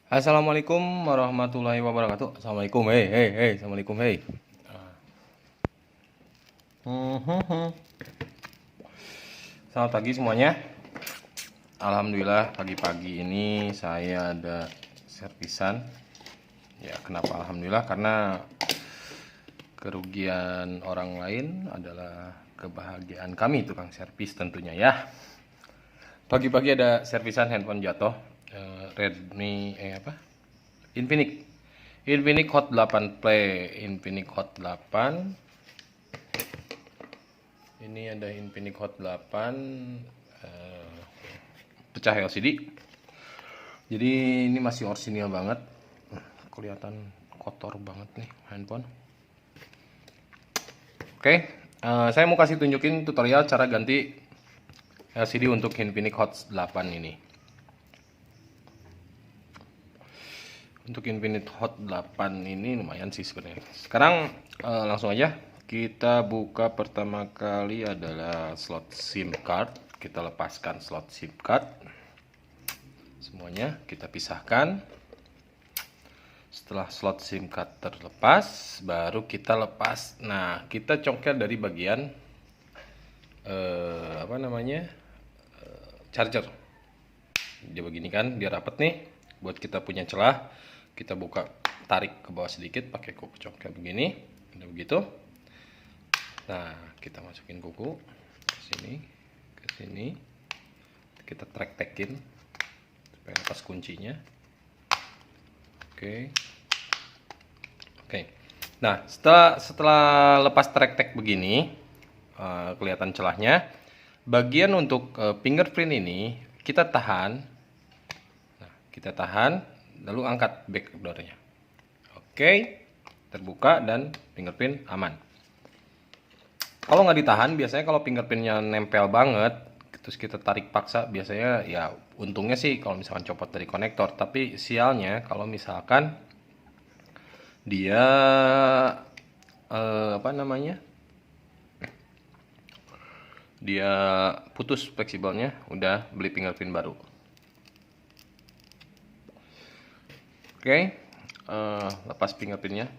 Assalamualaikum warahmatullahi wabarakatuh. Assalamualaikum, assalamualaikum, Selamat pagi semuanya. Alhamdulillah pagi-pagi ini saya ada servisan. Ya, kenapa alhamdulillah? Karena kerugian orang lain adalah kebahagiaan kami tukang servis tentunya ya. Pagi-pagi ada servisan handphone jatuh. Redmi Infinix Hot 8 Play. Infinix Hot 8. Ini ada Infinix Hot 8 pecah LCD. Jadi ini masih orsinil banget. Kelihatan kotor banget nih handphone. Oke, saya mau kasih tunjukin tutorial cara ganti LCD untuk Infinix Hot 8 ini. Untuk Infinix Hot 8 ini lumayan sih sebenarnya. Sekarang langsung aja kita buka. Pertama kali adalah slot SIM card. Kita lepaskan slot SIM card. Semuanya kita pisahkan. Setelah slot SIM card terlepas, baru kita lepas. Nah, kita congkel dari bagian charger. Dia begini kan, dia rapet nih. Buat kita punya celah, kita buka, tarik ke bawah sedikit pakai kuku congkel begini. Udah begitu. Nah, kita masukin kuku ke sini. Kita trek-tekin supaya lepas kuncinya. Oke. Nah, setelah lepas trek-tek begini, kelihatan celahnya. Bagian untuk fingerprint ini kita tahan. Nah, kita tahan, lalu angkat back doornya. Oke, terbuka dan fingerprint aman. Kalau nggak ditahan, biasanya kalau fingerprintnya nempel banget, terus kita tarik paksa, biasanya ya untungnya sih kalau misalkan copot dari konektor. Tapi sialnya kalau misalkan dia dia putus fleksibelnya, udah beli fingerprint baru. Oke, lepas fingerprintnya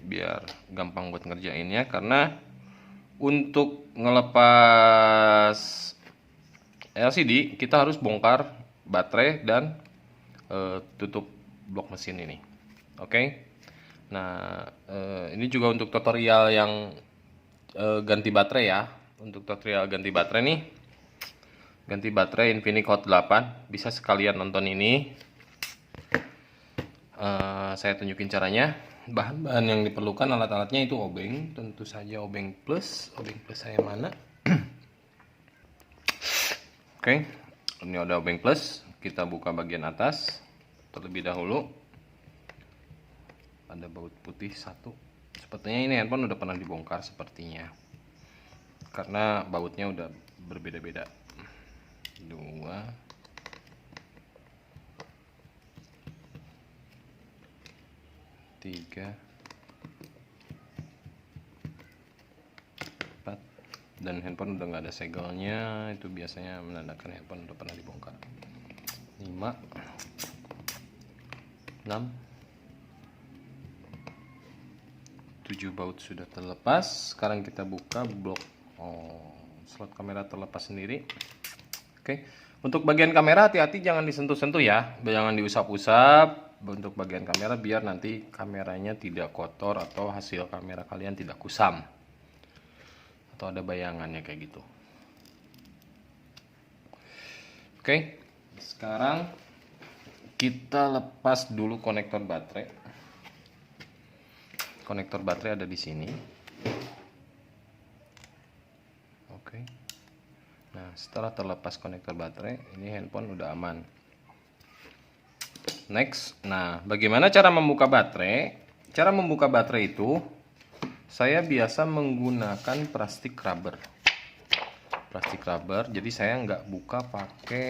biar gampang buat ngerjainnya. Karena untuk ngelepas LCD kita harus bongkar baterai dan tutup blok mesin ini. Oke. Nah, ini juga untuk tutorial yang ganti baterai ya. Untuk tutorial ganti baterai nih, ganti baterai Infinix Hot 8, bisa sekalian nonton ini. Saya tunjukin caranya. Bahan-bahan yang diperlukan, alat-alatnya itu obeng, tentu saja obeng plus. Obeng plus saya mana? Oke, ini ada obeng plus. Kita buka bagian atas terlebih dahulu. Ada baut putih satu. Sepertinya ini handphone udah pernah dibongkar sepertinya, karena bautnya udah berbeda-beda. 2, 3, 4, dan handphone udah nggak ada segelnya. Itu biasanya menandakan handphone udah pernah dibongkar. 5, 6, 7 baut sudah terlepas. Sekarang kita buka blok slot kamera terlepas sendiri. Oke. Untuk bagian kamera hati-hati, jangan disentuh-sentuh ya, jangan diusap-usap. Untuk bagian kamera biar nanti kameranya tidak kotor atau hasil kamera kalian tidak kusam atau ada bayangannya kayak gitu. Oke, sekarang kita lepas dulu konektor baterai. Konektor baterai ada di sini. Oke. Nah, setelah terlepas konektor baterai, ini handphone udah aman. Next, nah bagaimana cara membuka baterai? Cara membuka baterai itu, saya biasa menggunakan plastik rubber. Plastik rubber, jadi saya nggak buka pakai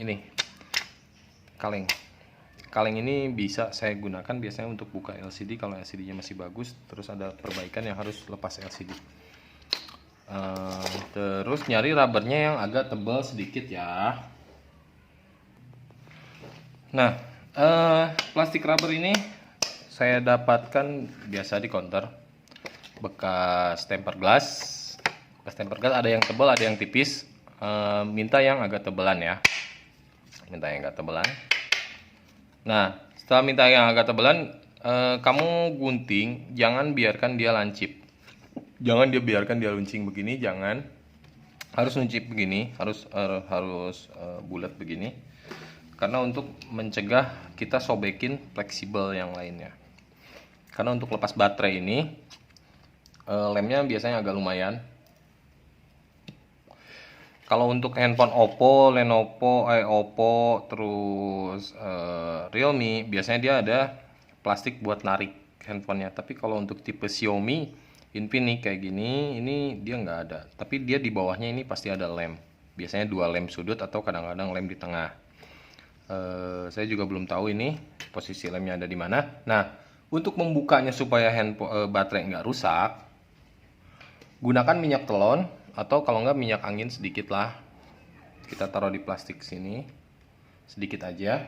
ini kaleng. Kaleng ini bisa saya gunakan biasanya untuk buka LCD kalau LCD-nya masih bagus, terus ada perbaikan yang harus lepas LCD. Terus nyari rubbernya yang agak tebal sedikit ya. Nah, Plastik rubber ini saya dapatkan biasa di counter, bekas tempered glass. Bekas tempered glass ada yang tebal, ada yang tipis. Minta yang agak tebelan ya. Minta yang agak tebelan. Nah, setelah minta yang agak tebelan, kamu gunting, jangan biarkan dia lancip. Jangan dia biarkan dia luncing begini, jangan. Harus nuncip begini, harus bulat begini. Karena untuk mencegah kita sobekin fleksibel yang lainnya. Karena untuk lepas baterai ini lemnya biasanya agak lumayan. Kalau untuk handphone Oppo, Lenovo, Oppo, terus Realme, biasanya dia ada plastik buat narik handphonenya. Tapi kalau untuk tipe Xiaomi, Infinix kayak gini, ini dia nggak ada. Tapi dia di bawahnya ini pasti ada lem. Biasanya 2 lem sudut atau kadang-kadang lem di tengah. Saya juga belum tahu ini posisi lemnya ada di mana. Nah, untuk membukanya supaya handphone baterai nggak rusak, gunakan minyak telon atau kalau nggak minyak angin sedikit lah. Kita taruh di plastik sini sedikit aja.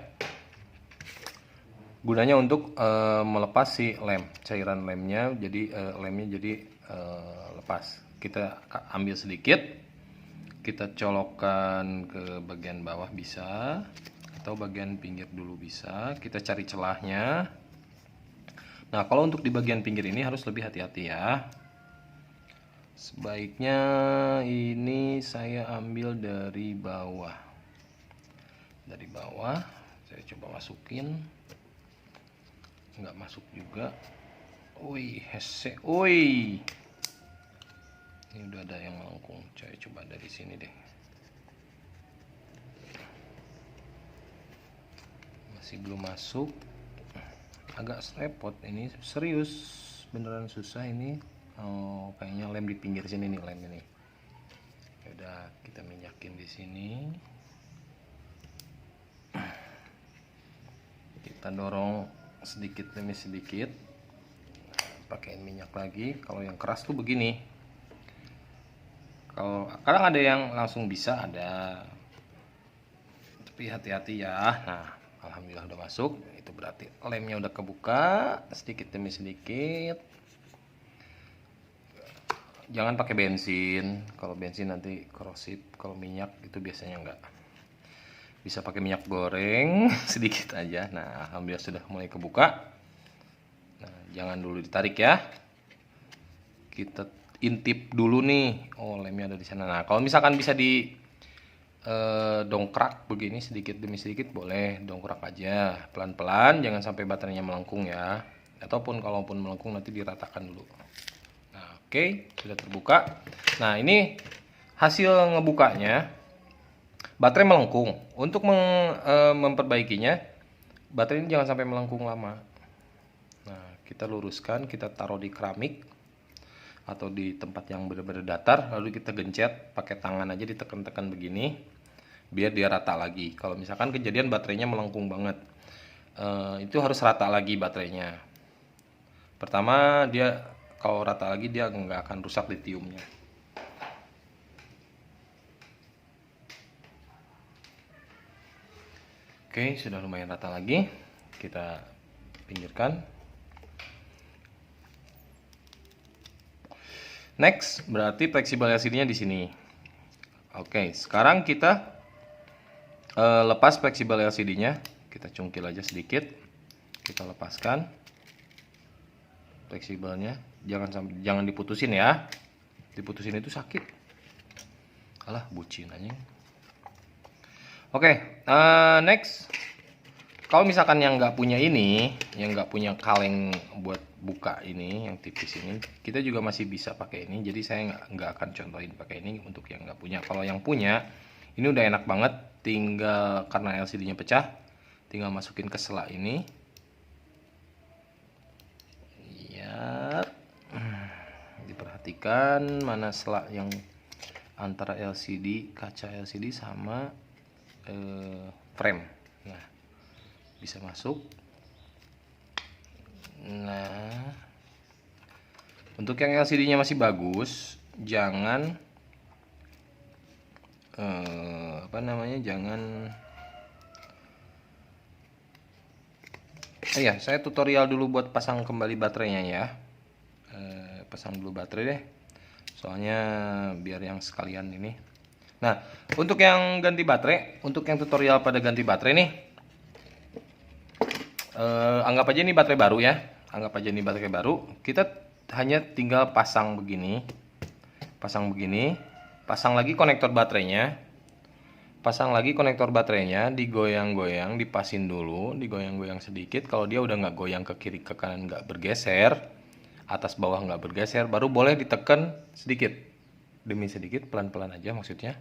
Gunanya untuk melepas si lem, cairan lemnya, jadi lemnya jadi lepas. Kita ambil sedikit, kita colokkan ke bagian bawah bisa, atau bagian pinggir dulu bisa. Kita cari celahnya. Nah, kalau untuk di bagian pinggir ini harus lebih hati-hati ya. Sebaiknya ini saya ambil dari bawah. Dari bawah, saya coba masukin. Nggak masuk juga. Wih, hese, wih. Ini udah ada yang melengkung. Saya coba dari sini deh. Masih belum masuk, agak repot ini, serius beneran susah ini. Kayaknya lem di pinggir sini nih, lem ini. Udah kita minyakin di sini, kita dorong sedikit demi sedikit, pakai minyak lagi. Kalau yang keras tuh begini, kalau kadang ada yang langsung bisa, ada, tapi hati-hati ya. Nah, alhamdulillah udah masuk, itu berarti lemnya udah kebuka sedikit demi sedikit. Jangan pakai bensin, kalau bensin nanti korosif, kalau minyak itu biasanya enggak. Bisa pakai minyak goreng sedikit aja. Nah, alhamdulillah sudah mulai kebuka. Nah, jangan dulu ditarik ya. Kita intip dulu nih. Oh, lemnya ada di sana. Nah, kalau misalkan bisa di dongkrak begini sedikit demi sedikit, boleh dongkrak aja pelan-pelan, jangan sampai baterainya melengkung ya, ataupun kalaupun melengkung nanti diratakan dulu. Nah, oke, sudah terbuka. Nah, ini hasil ngebukanya, baterai melengkung. Untuk memperbaikinya, baterai ini jangan sampai melengkung lama. Nah, kita luruskan, kita taruh di keramik atau di tempat yang benar-benar datar, lalu kita gencet pakai tangan aja, ditekan-tekan begini biar dia rata lagi. Kalau misalkan kejadian baterainya melengkung banget, itu harus rata lagi baterainya. Pertama, dia kalau rata lagi dia nggak akan rusak litiumnya. Oke, sudah lumayan rata lagi, kita pinggirkan. Next, berarti fleksibel LCD-nya di sini. Oke, sekarang kita lepas fleksibel LCD-nya. Kita cungkil aja sedikit. Kita lepaskan fleksibelnya. Jangan diputusin ya. Diputusin itu sakit. Alah, bucin aja. Oke, next. Kalau misalkan yang nggak punya ini, yang nggak punya kaleng buat buka ini, yang tipis ini, kita juga masih bisa pakai ini. Jadi saya nggak akan contohin pakai ini untuk yang nggak punya. Kalau yang punya, ini udah enak banget. Tinggal karena LCD-nya pecah, tinggal masukin ke sela ini. Ya, diperhatikan mana sela yang antara LCD, kaca LCD sama frame. Nah, bisa masuk. Nah, untuk yang LCD-nya masih bagus, jangan jangan Iya, saya tutorial dulu buat pasang kembali baterainya ya. Pasang dulu baterai deh. Soalnya biar yang sekalian ini. Nah, untuk yang ganti baterai, untuk yang tutorial pada ganti baterai nih, anggap aja ini baterai baru ya. Anggap aja ini baterai baru. Kita hanya tinggal pasang begini. Pasang begini. Pasang lagi konektor baterainya. Pasang lagi konektor baterainya, digoyang-goyang, dipasin dulu, digoyang-goyang sedikit. Kalau dia udah nggak goyang ke kiri ke kanan, nggak bergeser, atas bawah nggak bergeser, baru boleh ditekan sedikit demi sedikit, pelan-pelan aja maksudnya.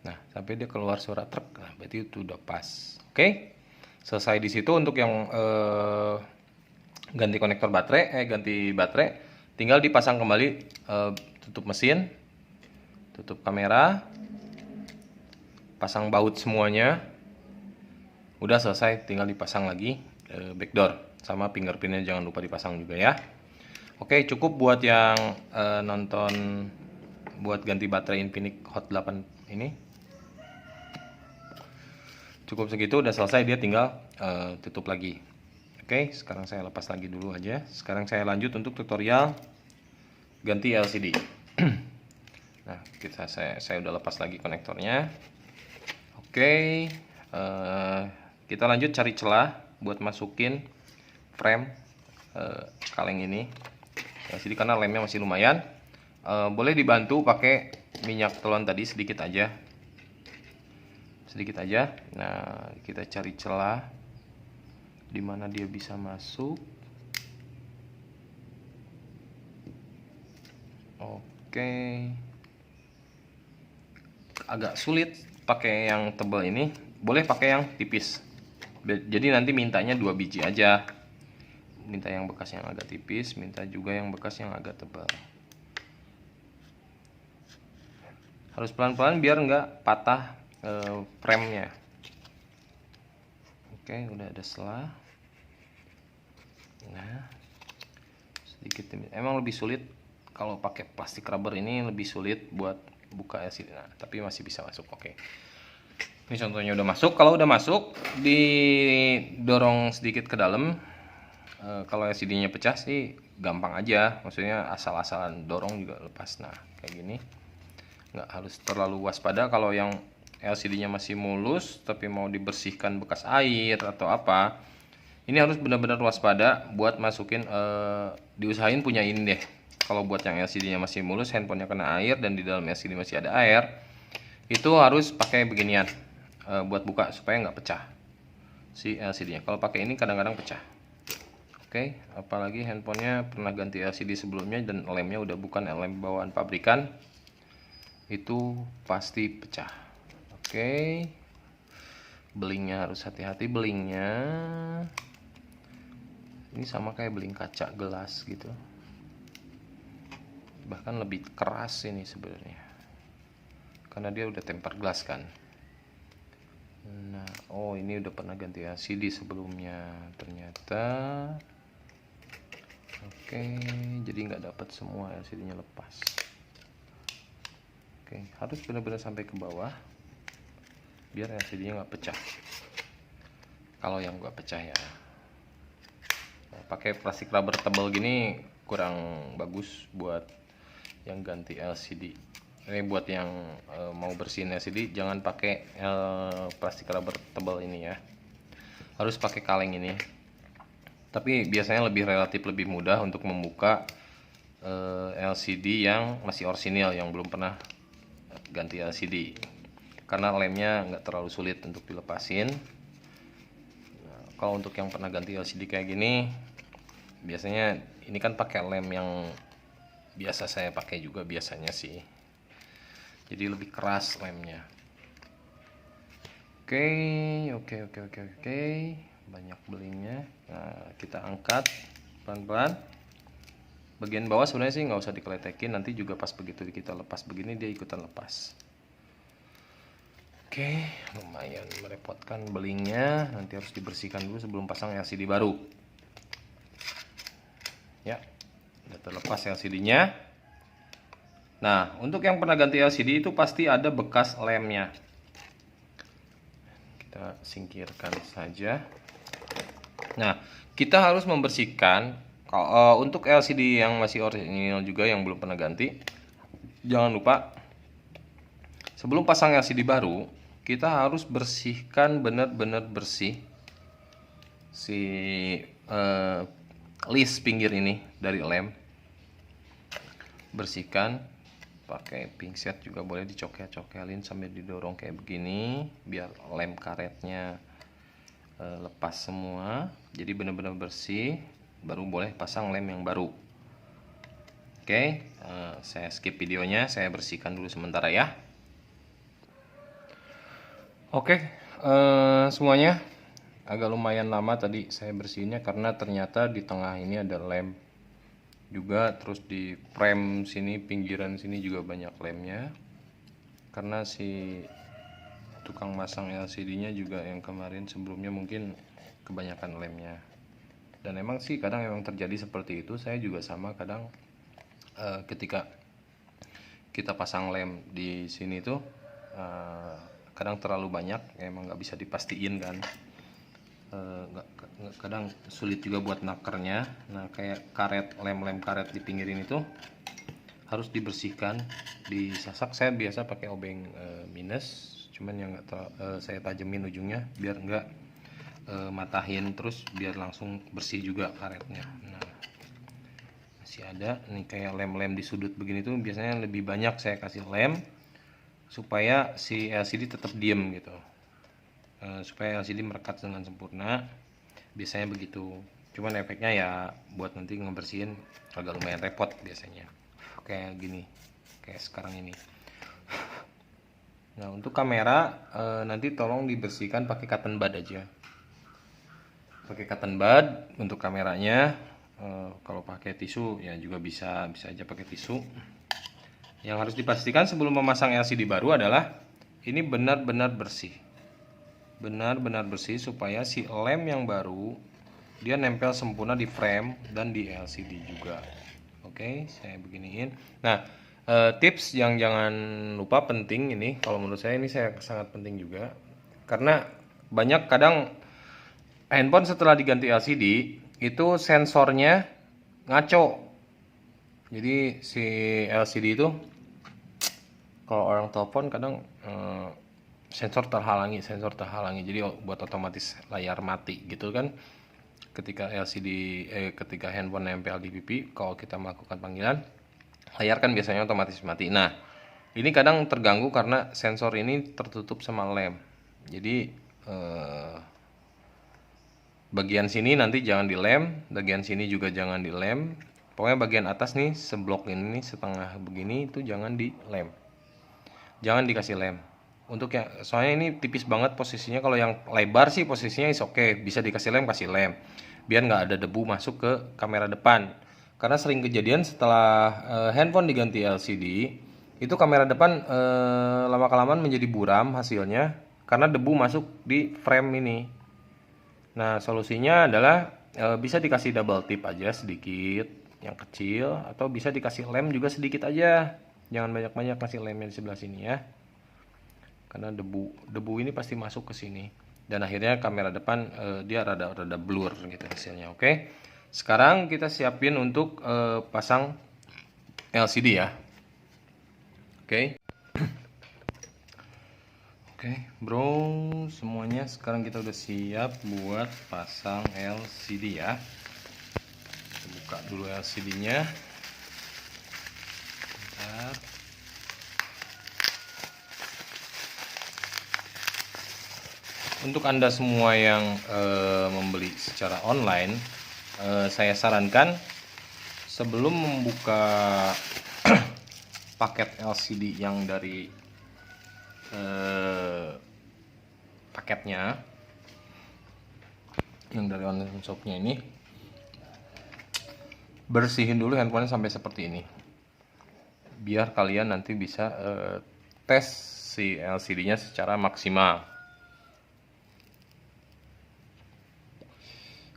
Nah, sampai dia keluar suara truk, nah berarti itu udah pas. Oke, selesai di situ untuk yang ganti konektor baterai, ganti baterai, tinggal dipasang kembali, tutup mesin, tutup kamera, pasang baut semuanya. Udah selesai, tinggal dipasang lagi backdoor sama fingerprintnya, jangan lupa dipasang juga ya. Oke, cukup buat yang nonton buat ganti baterai Infinix Hot 8 ini. Cukup segitu, udah selesai, dia tinggal tutup lagi. Oke, sekarang saya lepas lagi dulu aja. Sekarang saya lanjut untuk tutorial ganti LCD. Nah, saya udah lepas lagi konektornya. Oke, kita lanjut cari celah buat masukin frame kaleng ini LCD karena lemnya masih lumayan. Boleh dibantu pakai minyak telon tadi sedikit aja. Nah, kita cari celah di mana dia bisa masuk. Oke, agak sulit pakai yang tebal ini, boleh pakai yang tipis. Jadi nanti mintanya 2 biji aja. Minta yang bekas yang agak tipis, minta juga yang bekas yang agak tebal. Harus pelan-pelan biar nggak patah frame-nya. Oke, udah ada selah. Nah, sedikit emang lebih sulit kalau pakai plastik rubber, ini lebih sulit buat buka LCD. Nah, tapi masih bisa masuk. Oke, ini contohnya udah masuk. Kalau udah masuk, didorong sedikit ke dalam. Kalau LCD-nya pecah sih gampang aja, maksudnya asal-asalan dorong juga lepas. Nah, kayak gini, nggak harus terlalu waspada. Kalau yang LCD-nya masih mulus tapi mau dibersihkan bekas air atau apa, ini harus benar-benar waspada buat masukin. Diusahain punya ini deh. Kalau buat yang LCD-nya masih mulus, handphonenya kena air dan di dalam LCD masih ada air, itu harus pakai beginian buat buka supaya nggak pecah si LCD-nya. Kalau pakai ini kadang-kadang pecah. Oke, apalagi handphonenya pernah ganti LCD sebelumnya dan lemnya udah bukan lem bawaan pabrikan, itu pasti pecah. Oke, belingnya harus hati-hati. Belingnya ini sama kayak beling kaca gelas gitu, bahkan lebih keras ini sebenarnya karena dia udah tempered glass kan. Nah, oh ini udah pernah ganti LCD sebelumnya ternyata. Oke, jadi nggak dapat semua LCD-nya lepas. Oke, harus benar-benar sampai ke bawah biar LCD-nya nggak pecah. Kalau yang nggak pecah ya, nah, pakai plastik rubber tebal gini kurang bagus buat yang ganti LCD. Ini buat yang mau bersihin LCD, jangan pakai plastik rubber tebal ini ya. Harus pakai kaleng ini. Tapi biasanya relatif lebih mudah untuk membuka LCD yang masih orisinil, yang belum pernah ganti LCD, karena lemnya nggak terlalu sulit untuk dilepasin. Nah, kalau untuk yang pernah ganti LCD kayak gini, biasanya ini kan pakai lem yang biasa saya pakai juga biasanya sih, jadi lebih keras lemnya. Oke, banyak belingnya. Nah, kita angkat pelan-pelan. Bagian bawah sebenarnya sih nggak usah dikeletekin, nanti juga pas begitu kita lepas begini dia ikutan lepas. Oke, lumayan merepotkan belingnya, nanti harus dibersihkan dulu sebelum pasang LCD baru. Ya, udah terlepas LCD-nya. Nah, untuk yang pernah ganti LCD itu pasti ada bekas lemnya. Kita singkirkan saja. Nah, kita harus membersihkan untuk LCD yang masih original juga yang belum pernah ganti. Jangan lupa sebelum pasang LCD baru, kita harus bersihkan benar-benar bersih si list pinggir ini dari lem. Bersihkan pakai pinset juga boleh, dicokek-cokelin sambil didorong kayak begini biar lem karetnya lepas semua, jadi benar-benar bersih, baru boleh pasang lem yang baru. Oke, saya skip videonya, saya bersihkan dulu sementara ya. Oke, semuanya agak lumayan lama tadi saya bersihinnya karena ternyata di tengah ini ada lem juga, terus di frame sini, pinggiran sini juga banyak lemnya karena si tukang masang LCD-nya juga yang kemarin sebelumnya mungkin kebanyakan lemnya. Dan emang sih kadang emang terjadi seperti itu. Saya juga sama kadang ketika kita pasang lem di sini tuh kadang terlalu banyak, emang nggak bisa dipastiin kan. Kadang sulit juga buat nakernya. Nah, kayak karet, lem karet di pinggir ini tuh harus dibersihkan, disasak. Saya biasa pakai obeng minus, cuman yang saya tajemin ujungnya biar nggak matahin, terus biar langsung bersih juga karetnya. Nah, masih ada nih kayak lem-lem di sudut begini tuh biasanya lebih banyak saya kasih lem supaya si LCD tetap diem gitu, supaya LCD merekat dengan sempurna, biasanya begitu. Cuman efeknya ya buat nanti ngebersihin agak lumayan repot biasanya, kayak gini, kayak sekarang ini. Nah, untuk kamera nanti tolong dibersihkan pakai cotton bud aja. Pakai cotton bud untuk kameranya. Kalau pakai tisu ya juga bisa aja pakai tisu. Yang harus dipastikan sebelum memasang LCD baru adalah ini benar-benar bersih. Benar-benar bersih supaya si lem yang baru dia nempel sempurna di frame dan di LCD juga. Oke, saya beginiin. Nah, tips yang jangan lupa penting ini, kalau menurut saya ini sangat penting juga, karena banyak kadang handphone setelah diganti LCD itu sensornya ngaco. Jadi si LCD itu kalau orang telepon kadang sensor terhalangi, jadi buat otomatis layar mati gitu kan. Ketika ketika handphone nempel di pipi, kalau kita melakukan panggilan, layar kan biasanya otomatis mati. Nah, ini kadang terganggu karena sensor ini tertutup sama lem. Jadi bagian sini nanti jangan dilem, bagian sini juga jangan dilem. Pokoknya bagian atas nih, seblok ini setengah begini itu jangan dilem. Jangan dikasih lem. Untuk yang soalnya ini tipis banget posisinya. Kalau yang lebar sih posisinya is oke, bisa dikasih lem, kasih lem biar nggak ada debu masuk ke kamera depan. Karena sering kejadian setelah handphone diganti LCD, itu kamera depan lama kelamaan menjadi buram hasilnya karena debu masuk di frame ini. Nah, solusinya adalah bisa dikasih double tip aja sedikit yang kecil, atau bisa dikasih lem juga sedikit aja. Jangan banyak-banyak kasih lemnya di sebelah sini ya. Karena debu ini pasti masuk ke sini dan akhirnya kamera depan dia rada blur gitu hasilnya. Oke, sekarang kita siapin untuk pasang LCD ya. Oke. Oke bro, semuanya sekarang kita udah siap buat pasang LCD ya. Kita buka dulu LCD nya. Bentar. Untuk Anda semua yang membeli secara online, saya sarankan sebelum membuka paket LCD yang dari paketnya, yang dari online shopnya ini, bersihin dulu handphonenya sampai seperti ini, biar kalian nanti bisa tes si LCD-nya secara maksimal.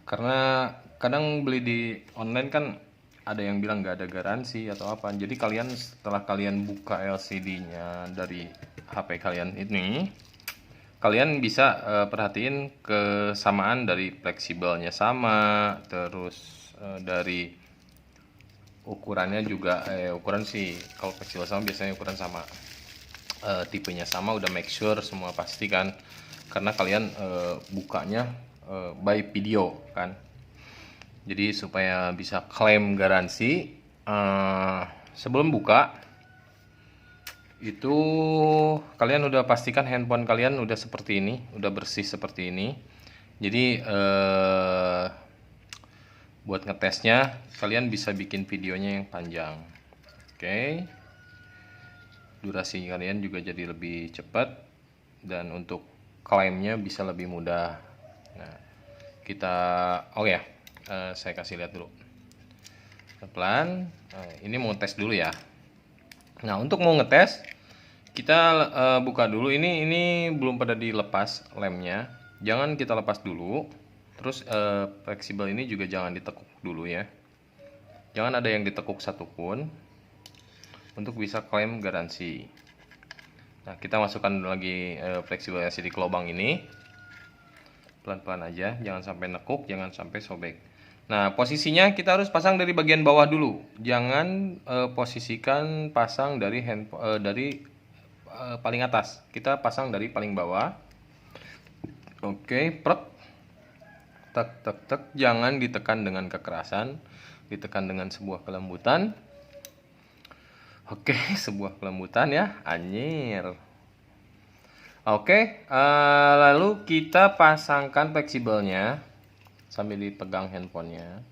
Karena kadang beli di online kan ada yang bilang nggak ada garansi atau apa. Jadi kalian setelah kalian buka LCD-nya dari HP kalian ini, kalian bisa perhatiin kesamaan dari fleksibelnya sama, terus dari ukurannya juga ukuran sih kalau fleksibel sama biasanya ukuran sama, tipenya sama, udah make sure semua pasti kan, karena kalian bukanya by video kan. Jadi supaya bisa klaim garansi, sebelum buka itu kalian udah pastikan handphone kalian udah seperti ini, udah bersih seperti ini. Jadi buat ngetesnya kalian bisa bikin videonya yang panjang. Oke. Durasi kalian juga jadi lebih cepat dan untuk klaimnya bisa lebih mudah. Nah, kita saya kasih lihat dulu. Pelan. Ini mau tes dulu ya. Nah, untuk mau ngetes kita buka dulu. Ini belum pada dilepas lemnya. Jangan kita lepas dulu. Terus fleksibel ini juga jangan ditekuk dulu ya. Jangan ada yang ditekuk satupun untuk bisa klaim garansi. Nah, kita masukkan lagi fleksibel LCD ke lubang ini. Pelan-pelan aja, jangan sampai nekuk, jangan sampai sobek. Nah, posisinya kita harus pasang dari bagian bawah dulu. Jangan posisikan pasang dari paling atas. Kita pasang dari paling bawah. Oke, pret. Tek tek tek, jangan ditekan dengan kekerasan, ditekan dengan sebuah kelembutan. Oke, sebuah kelembutan ya, anyir. Oke, lalu kita pasangkan fleksibelnya sambil dipegang handphonenya.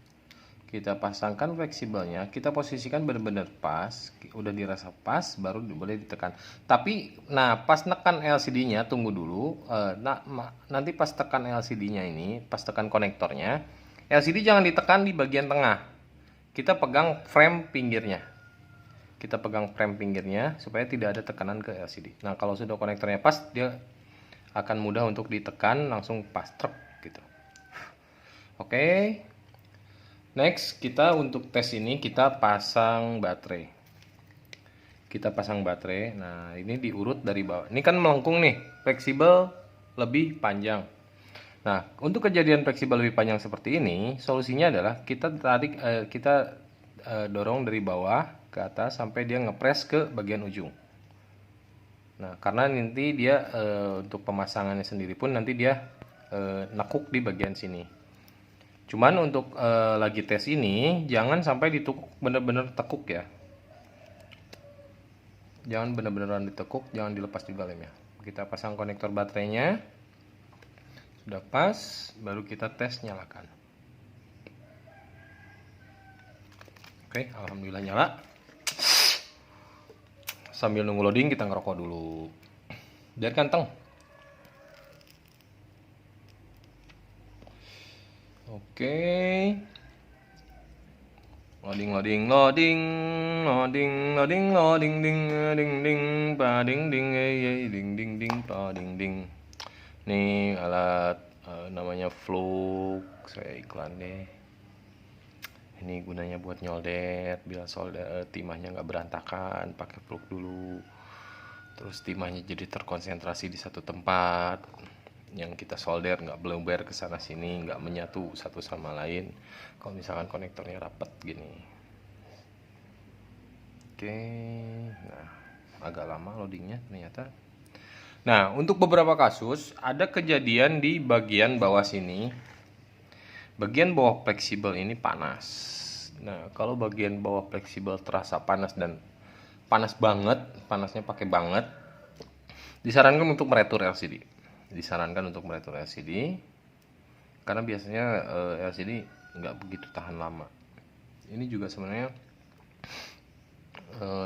Kita pasangkan fleksibelnya, kita posisikan benar-benar pas, udah dirasa pas, baru boleh ditekan. Tapi, nah pas nekan LCD-nya, tunggu dulu. Nanti pas tekan LCD-nya ini, pas tekan konektornya, LCD jangan ditekan di bagian tengah. Kita pegang frame pinggirnya. Kita pegang frame pinggirnya supaya tidak ada tekanan ke LCD. Nah, kalau sudah konektornya pas, dia akan mudah untuk ditekan, langsung pas truk gitu. Oke. Next, kita untuk tes ini kita pasang baterai. Kita pasang baterai. Nah, ini diurut dari bawah. Ini kan melengkung nih, fleksibel lebih panjang. Nah, untuk kejadian fleksibel lebih panjang seperti ini, solusinya adalah kita tarik, dorong dari bawah ke atas sampai dia ngepres ke bagian ujung. Nah, karena nanti dia untuk pemasangannya sendiri pun nanti dia nekuk di bagian sini. Cuman untuk lagi tes ini jangan sampai ditekuk, bener-bener tekuk ya. Jangan bener-beneran ditekuk, jangan dilepas juga lemnya. Kita pasang konektor baterainya. Sudah pas, baru kita tes, nyalakan. Oke, alhamdulillah nyala. Sambil nunggu loading kita ngerokok dulu. Biar ganteng. Oke. Loading ding ding pa ding ding. Nih alat namanya Flux, saya iklan deh. Ini gunanya buat nyolder biar solder timahnya nggak berantakan, pakai Flux dulu. Terus timahnya jadi terkonsentrasi di satu tempat. Yang kita solder nggak belebar ke sana sini, nggak menyatu satu sama lain. Kalau misalkan konektornya rapat gini. Oke, nah agak lama loadingnya ternyata. Nah, untuk beberapa kasus ada kejadian di bagian bawah sini. Bagian bawah fleksibel ini panas. Nah, kalau bagian bawah fleksibel terasa panas dan panas banget, panasnya pakai banget, disarankan untuk meretur LCD. Karena biasanya LCD nggak begitu tahan lama. Ini juga sebenarnya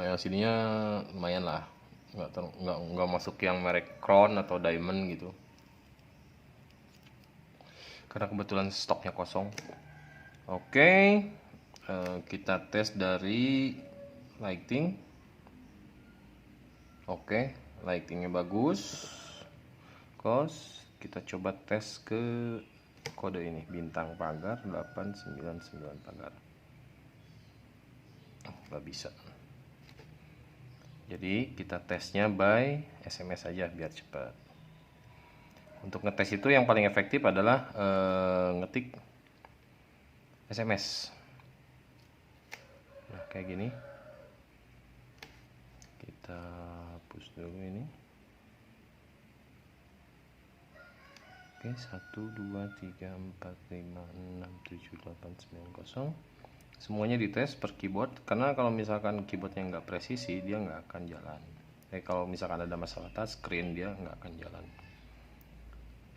LCD-nya lumayan lah, nggak masuk yang merek Crown atau Diamond gitu, karena kebetulan stoknya kosong. Oke, kita tes dari lighting. Oke, lightingnya bagus. Kita coba tes ke kode ini, bintang pagar 899 pagar. Nggak bisa. Jadi kita tesnya by SMS aja biar cepat. untuk ngetes itu yang paling efektif adalah ngetik SMS. Nah, kayak gini. Kita hapus dulu ini. Oke, 1 2 3 4 5 6 7 8 9 0. Semuanya dites per keyboard, karena kalau misalkan keyboardnya nggak presisi dia nggak akan jalan. Kalau misalkan ada masalah touchscreen dia nggak akan jalan.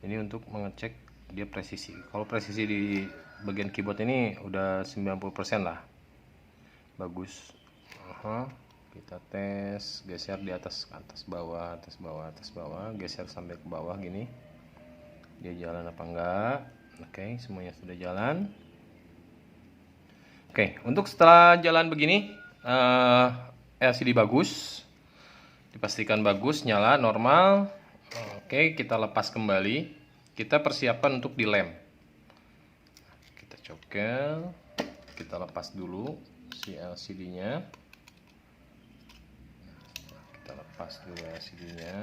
Ini untuk mengecek dia presisi. Kalau presisi di bagian keyboard ini udah 90% lah, bagus. Kita tes, geser di atas bawah, atas bawah, atas bawah, geser sampai ke bawah gini, dia jalan apa enggak. Oke, semuanya sudah jalan. Oke, untuk setelah jalan begini, LCD bagus, dipastikan bagus, nyala normal. Oke, kita lepas kembali, kita persiapkan untuk dilem. Kita cokel, kita lepas dulu si LCD-nya. Kita lepas dulu LCD-nya.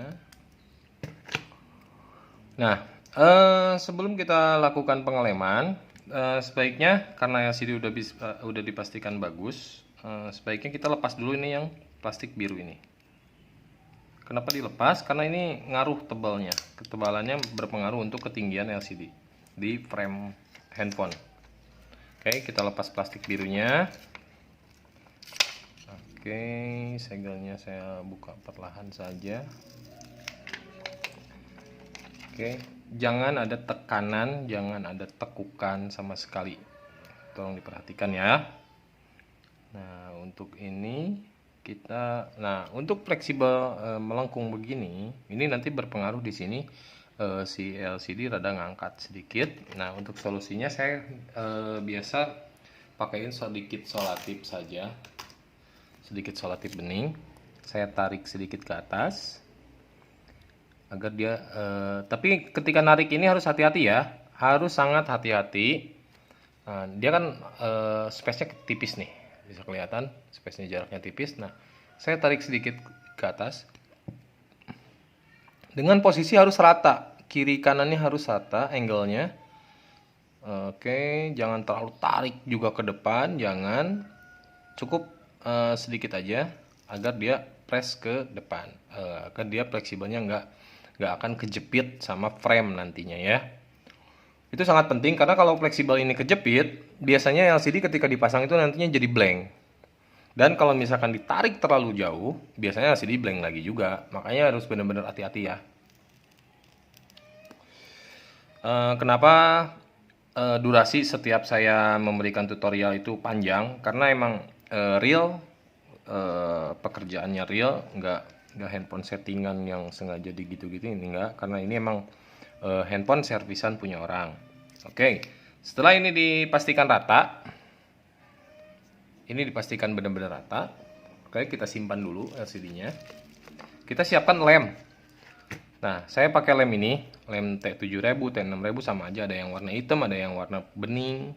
Nah, sebelum kita lakukan pengeleman, sebaiknya karena LCD udah dipastikan bagus, sebaiknya kita lepas dulu ini yang plastik biru ini. Kenapa dilepas? Karena ini ngaruh tebalnya. Ketebalannya berpengaruh untuk ketinggian LCD di frame handphone. Oke, kita lepas plastik birunya. Oke, segelnya saya buka perlahan saja. Oke, jangan ada tekanan, jangan ada tekukan sama sekali. Tolong diperhatikan ya. Nah, untuk ini untuk fleksibel melengkung begini, ini nanti berpengaruh di sini si LCD rada ngangkat sedikit. Nah, untuk solusinya saya biasa pakaiin sedikit selotip saja. Sedikit selotip bening. Saya tarik sedikit ke atas agar dia tapi ketika narik ini harus hati-hati ya, harus sangat hati-hati. Nah, dia kan space-nya tipis nih, bisa kelihatan space-nya, jaraknya tipis. Nah, saya tarik sedikit ke atas dengan posisi harus rata, kiri kanannya harus rata angle-nya. Oke, jangan terlalu tarik juga ke depan, jangan, cukup sedikit aja agar dia press ke depan, agar dia fleksibelnya nggak akan kejepit sama frame nantinya ya. Itu sangat penting karena kalau fleksibel ini kejepit, biasanya LCD ketika dipasang itu nantinya jadi blank. Dan kalau misalkan ditarik terlalu jauh, biasanya LCD blank lagi juga. Makanya harus benar-benar hati-hati ya. Kenapa durasi setiap saya memberikan tutorial itu panjang? Karena emang real, pekerjaannya real, nggak handphone settingan yang sengaja digitu-gitu, ini enggak, karena ini emang handphone servisan punya orang. Oke, setelah ini dipastikan rata, ini dipastikan benar-benar rata. Oke, kita simpan dulu LCD-nya. Kita siapkan lem. Nah, saya pakai lem ini, lem T7000, T6000 sama aja, ada yang warna hitam, ada yang warna bening.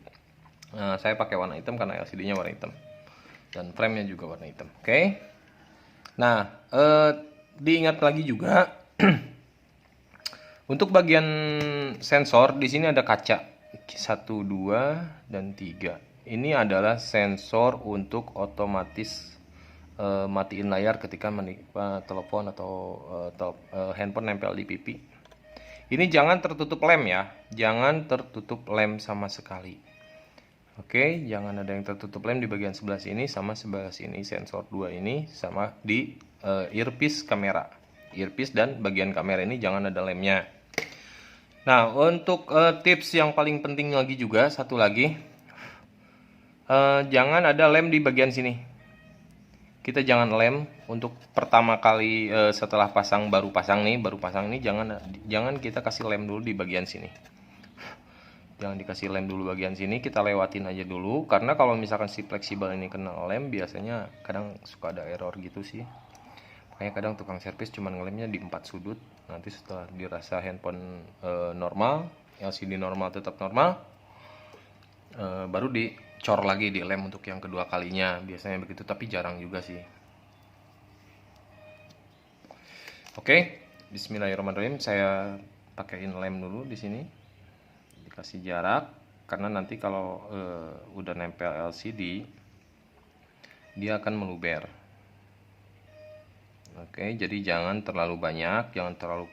Saya pakai warna hitam karena LCD-nya warna hitam dan frame-nya juga warna hitam. Oke. Nah, diingat lagi juga untuk bagian sensor di sini ada kaca 1, 2, dan 3. Ini adalah sensor untuk otomatis matiin layar ketika telepon atau handphone nempel di pipi. Ini jangan tertutup lem ya, jangan tertutup lem sama sekali. Oke, jangan ada yang tertutup lem di bagian sebelah sini sama sebelah sini, sensor 2 ini sama di earpiece kamera. Earpiece dan bagian kamera ini jangan ada lemnya. Nah, untuk tips yang paling penting lagi juga, satu lagi, jangan ada lem di bagian sini. Kita jangan lem untuk pertama kali setelah baru pasang nih, jangan kita kasih lem dulu di bagian sini. Jangan dikasih lem dulu bagian sini, kita lewatin aja dulu, karena kalau misalkan si fleksibel ini kena lem biasanya kadang suka ada error gitu sih. Makanya kadang tukang servis cuman ngelemnya di 4 sudut. Nanti setelah dirasa handphone normal, LCD normal, tetap normal, baru dicor lagi di lem untuk yang kedua kalinya. Biasanya begitu, tapi jarang juga sih. Oke, bismillahirrahmanirrahim. Saya pakaiin lem dulu di sini, dikasih jarak karena nanti kalau udah nempel LCD dia akan meluber. Oke, jadi jangan terlalu banyak, jangan terlalu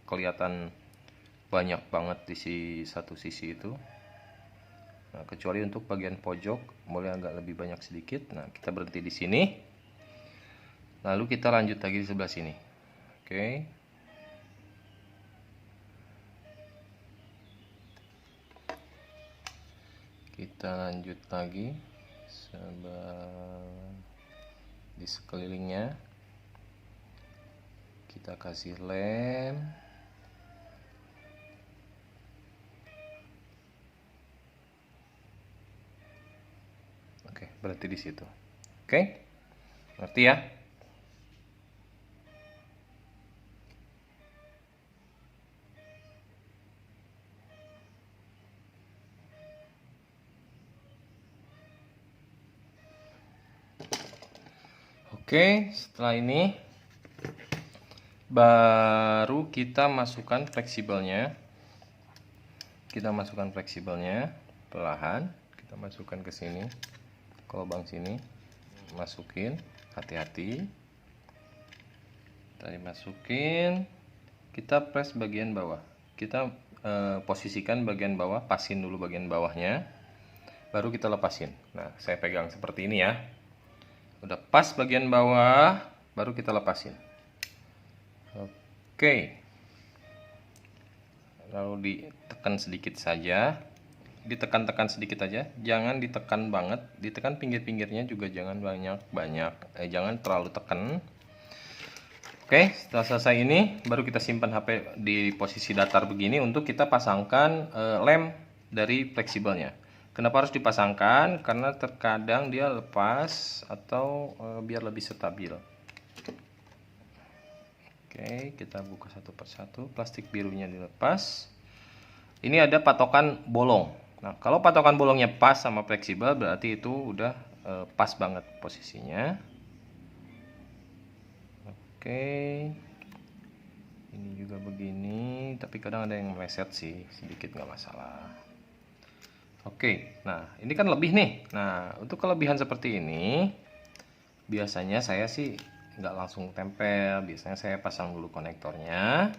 kelihatan banyak banget di satu sisi itu. Nah, kecuali untuk bagian pojok boleh agak lebih banyak sedikit. Nah, kita berhenti di sini. Lalu kita lanjut lagi di sebelah sini. Oke. Kita lanjut lagi di sekelilingnya. Kita kasih lem. Oke, berarti di situ. Oke. Ngerti ya? Oke, setelah ini baru kita masukkan fleksibelnya. Kita masukkan fleksibelnya perlahan. Kita masukkan ke sini, ke lubang sini. Masukin, hati-hati. Tadi masukin. Kita press bagian bawah. Kita posisikan bagian bawah, pasin dulu bagian bawahnya. Baru kita lepasin. Nah, saya pegang seperti ini ya. Udah pas bagian bawah, baru kita lepasin. Oke. Lalu ditekan sedikit saja. Ditekan-tekan sedikit aja, jangan ditekan banget. Ditekan pinggir-pinggirnya juga jangan banyak-banyak. Jangan terlalu tekan. Oke, setelah selesai ini baru kita simpan HP di posisi datar begini untuk kita pasangkan lem dari fleksibelnya. Kenapa harus dipasangkan? Karena terkadang dia lepas atau biar lebih stabil. Oke, kita buka satu persatu. Plastik birunya dilepas. Ini ada patokan bolong. Nah, kalau patokan bolongnya pas sama fleksibel berarti itu udah pas banget posisinya. Oke. Ini juga begini, tapi kadang ada yang meleset sih, sedikit nggak masalah. Oke, nah ini kan lebih nih. Nah, untuk kelebihan seperti ini, biasanya saya sih nggak langsung tempel. Biasanya saya pasang dulu konektornya.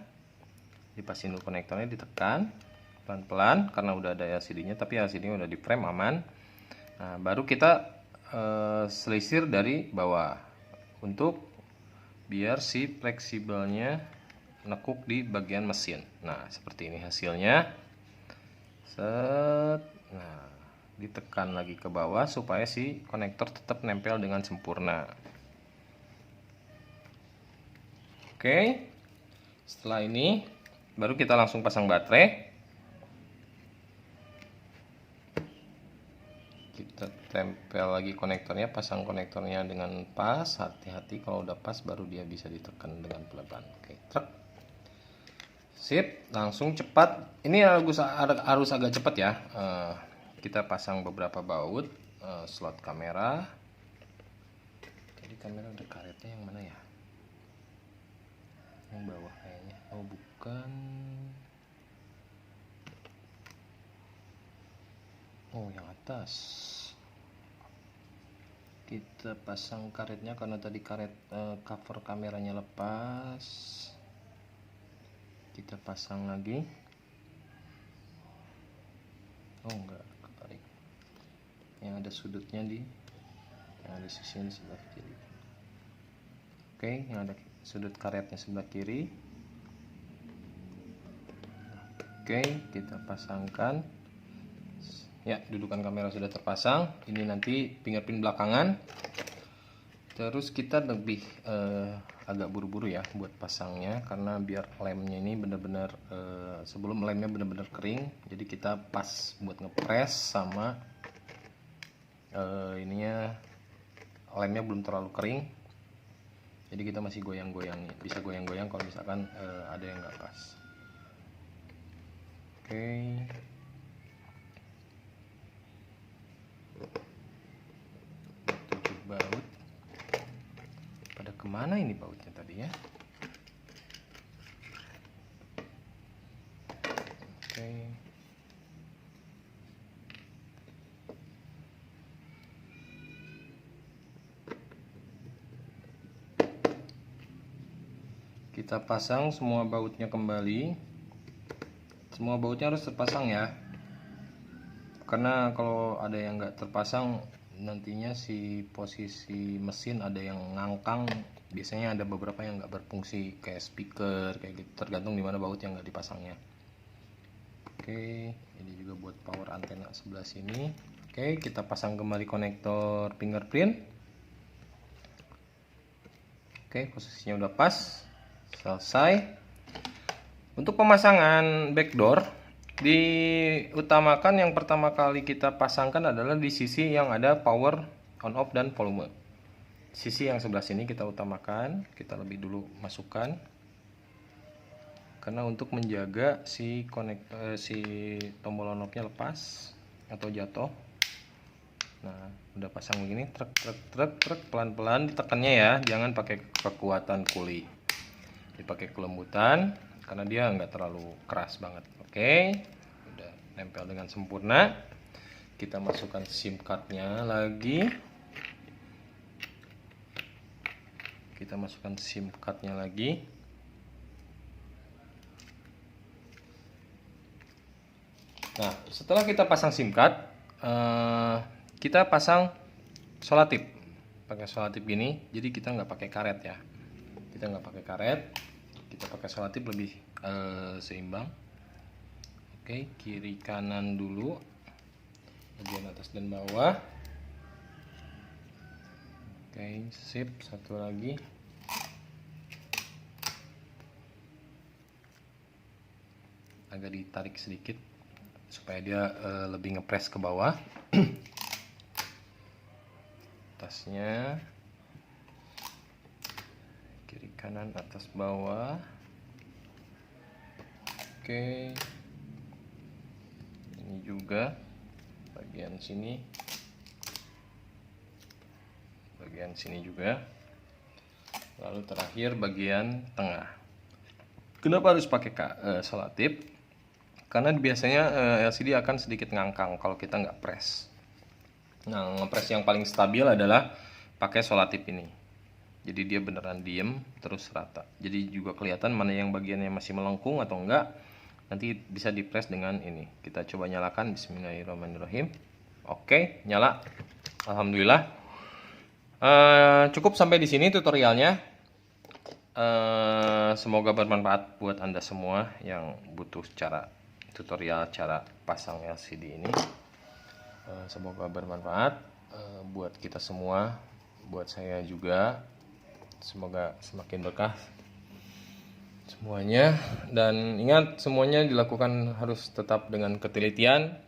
Dipasin dulu konektornya, ditekan pelan-pelan karena udah ada LCD-nya, tapi LCD-nya udah di frame aman. Nah, baru kita selisir dari bawah untuk biar si fleksibelnya nekuk di bagian mesin. Nah, seperti ini hasilnya. Set. Nah, ditekan lagi ke bawah supaya si konektor tetap nempel dengan sempurna. Oke. Setelah ini baru kita langsung pasang baterai. Kita tempel lagi konektornya, pasang konektornya dengan pas. Hati-hati kalau udah pas baru dia bisa ditekan dengan pelan-pelan. Oke, truk. Sip, langsung cepat. Ini harus agak cepat ya. Kita pasang beberapa baut slot kamera. Jadi kamera ada karetnya yang mana ya? Yang bawah kayaknya. Oh, bukan. Oh, yang atas. Kita pasang karetnya karena tadi karet cover kameranya lepas. Kita pasang lagi. Oh, enggak kebalik. Yang ada sudutnya yang ada sisi di sebelah kiri. Oke, yang ada sudut karetnya sebelah kiri. Oke, kita pasangkan. Ya, dudukan kamera sudah terpasang. Ini nanti fingerprint belakangan. Terus kita lebih agak buru-buru ya buat pasangnya karena biar lemnya ini benar-benar sebelum lemnya benar-benar kering. Jadi kita pas buat ngepres sama ininya lemnya belum terlalu kering. Jadi kita masih goyang-goyang, bisa goyang-goyang kalau misalkan ada yang nggak pas. Oke. Baut pada kemana ini bautnya tadi ya? Kita pasang semua bautnya kembali. Semua bautnya harus terpasang ya, karena kalau ada yang nggak terpasang nantinya si posisi mesin ada yang ngangkang. Biasanya ada beberapa yang nggak berfungsi kayak speaker kayak gitu, tergantung di mana baut yang nggak dipasangnya. Oke, ini juga buat power antena sebelah sini. Oke, kita pasang kembali konektor fingerprint. Oke, posisinya udah pas. Selesai. Untuk pemasangan backdoor, diutamakan yang pertama kali kita pasangkan adalah di sisi yang ada power on off dan volume. Sisi yang sebelah sini kita utamakan, kita lebih dulu masukkan, karena untuk menjaga si tombol on off-nya lepas atau jatuh. Nah, udah pasang begini, truk pelan-pelan ditekannya ya, jangan pakai kekuatan kuli, dipakai kelembutan karena dia nggak terlalu keras banget. Oke, udah nempel dengan sempurna. Kita masukkan SIM cardnya lagi. Nah, setelah kita pasang SIM card, kita pasang solatip. Pakai solatip gini, jadi kita nggak pakai karet ya. Kita nggak pakai karet, kita pakai solatip lebih seimbang. Oke, kiri kanan dulu, bagian atas dan bawah. Oke, sip. Satu lagi. Agak ditarik sedikit supaya dia lebih ngepres ke bawah. Atasnya, kiri kanan atas bawah. Oke, ini juga bagian sini juga, lalu terakhir bagian tengah. Kenapa harus pakai solatip? Karena biasanya LCD akan sedikit ngangkang kalau kita nggak press. Nah, ngepres yang paling stabil adalah pakai solatip ini. Jadi dia beneran diem terus rata. Jadi juga kelihatan mana yang bagiannya masih melengkung atau enggak. Nanti bisa dipres dengan ini. Kita coba nyalakan. Bismillahirrahmanirrahim. Oke, nyala. Alhamdulillah. Cukup sampai di sini tutorialnya. Semoga bermanfaat buat Anda semua yang butuh tutorial cara pasang LCD ini. Semoga bermanfaat buat kita semua, buat saya juga. Semoga semakin berkah semuanya, dan ingat semuanya dilakukan harus tetap dengan ketelitian,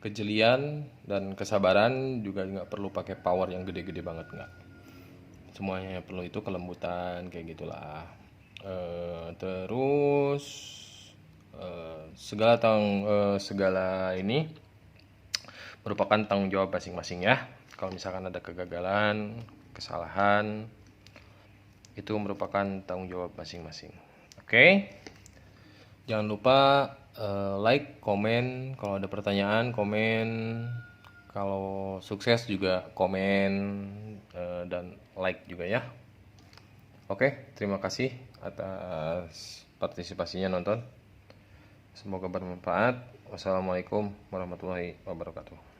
kejelian, dan kesabaran. Juga nggak perlu pakai power yang gede-gede banget, nggak. Semuanya perlu itu kelembutan kayak gitulah. Terus segala ini merupakan tanggung jawab masing-masing ya. Kalau misalkan ada kegagalan, kesalahan, itu merupakan tanggung jawab masing-masing. Oke. Jangan lupa like, komen, kalau ada pertanyaan komen, kalau sukses juga komen dan like juga ya. Oke, terima kasih atas partisipasinya nonton. Semoga bermanfaat. Wassalamualaikum warahmatullahi wabarakatuh.